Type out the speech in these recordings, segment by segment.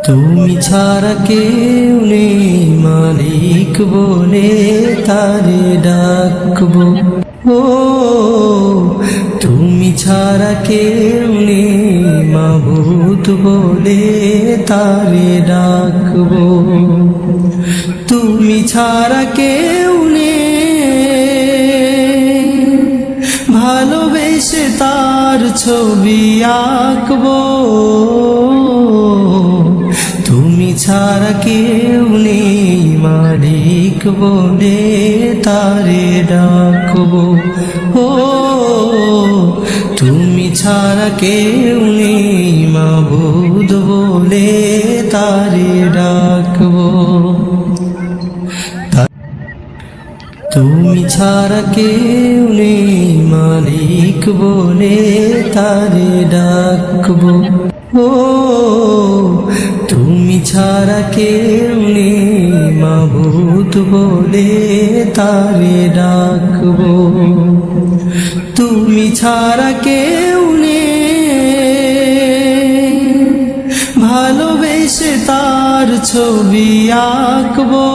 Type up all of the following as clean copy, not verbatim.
তুমি ছাড়া কেউ নেই মালিক বলে তারে ডাকবো। ও তুমি ছাড়া কেউ নেই মাবুদ বলে তারে ডাকবো। তুমি ছাড়া কেউ নেই ভালোবেসে তার ছবি আঁকবো। তুমি ছাড়া কেউ নেই মালিক বলে তারে ডাকবো। ও তুমি ছাড়া কেউ নেই মাবুদ বলে তারে ডাকবো। তুমি ছাড়া কেউ নেই মালিক বলে তারে ডাকবো। ও তুমি ছাড়া কেউ নেই মাবুদ বলে তারে ডাকবো। তুমি ছাড়া কেউ নেই ভালোবেসে তার ছবি আঁকবো।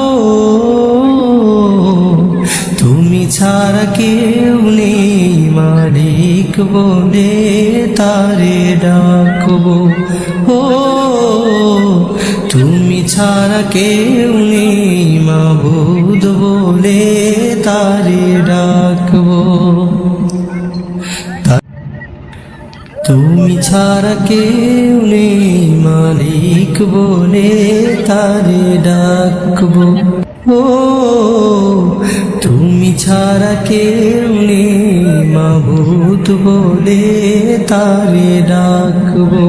তুমি ছাড়া কেউ নেই মালিক বলে তারে ডাকবো। ও তুমি ছাড়া কেউ নেই মাবুদ বলে তারে ডাকবো। তুমি ছাড়া কেউ নেই মালিক বলে তারে ডাকবো। ও তুমি ছাড়া কেউ নেই মাবুদ বলে তারে ডাকবো।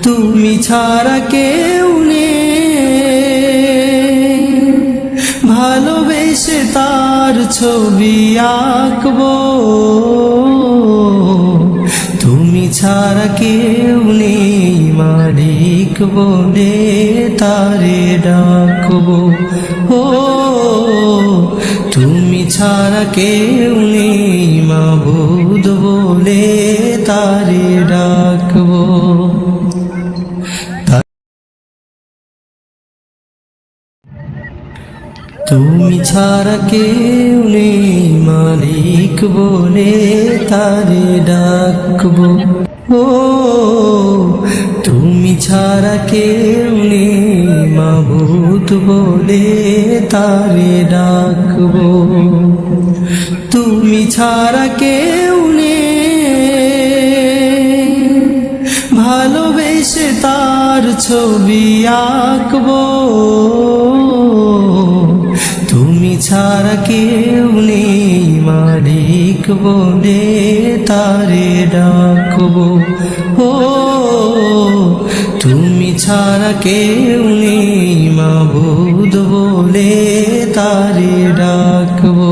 তুমি ছাড়া কেউ নেই ভালোবেসে তার ছবি আঁকবো। তুমি ছাড়া কেউ নেই মালিক বলে তারে ডাকবো। ও তুমি ছাড়া কেউ নেই মাবুদ বলে তারে ডাকবো। তুমি ছাড়া কেউ নেই মালিক বলে তারে ডাকবো। ও তুমি ছাড়া কেউ নেই মাবুদ বলে তারে ডাকবো। তুমি ছাড়া কেউ নেই ভালোবেসে তার ছবি আঁকবো। তুমি ছাড়া কেউ নেই মালিক বলে তারে ডাকবো। ও তুমি ছাড়া কেউ নেই মাবুদ বলে তারে ডাকবো।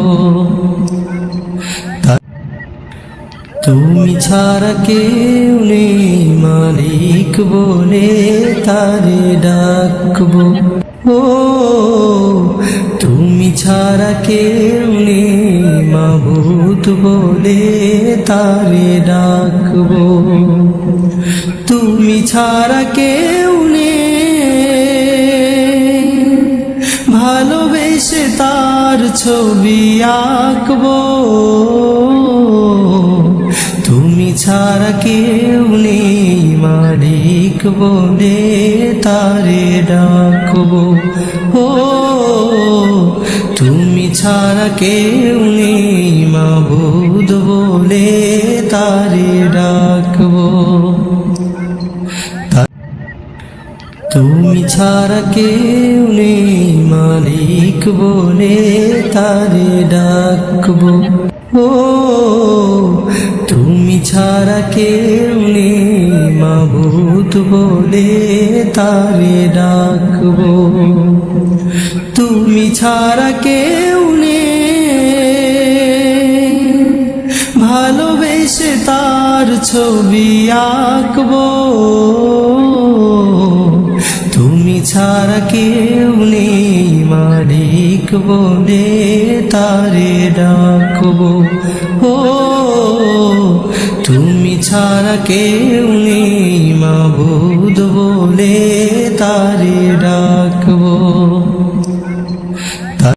তুমি ছাড়া কেউ নেই মালিক বলে তারে ডাকবো। ও তুমি ছাড়া কেউ নেই মাবুদ বলে তারে ডাকবো। তুমি ছাড়া কেউ নেই ভালোবেসে তার ছবি আঁকবো। তুমি ছাড়া কেউ নেই মালিক বলে তারে ডাকবো। ও তুমি ছাড়া কেউ নেই মাবুদ বলে তারে ডাকবো। তুমি ছাড়া কেউ নেই মালিক বলে তারে ডাকবো। ও তুমি ছাড়া কেউ নেই মাবুদ বলে তারে ডাকবো। তুমি ছাড়া কেউ নেই ভালোবেসে তার ছবি আঁকবো। তুমি ছাড়া কেউ নেই মালিক বলে তারে ডাকবো। ও তুমি ছাড়া কেউ নেই মাবুদ বলে তারে ডাকবো।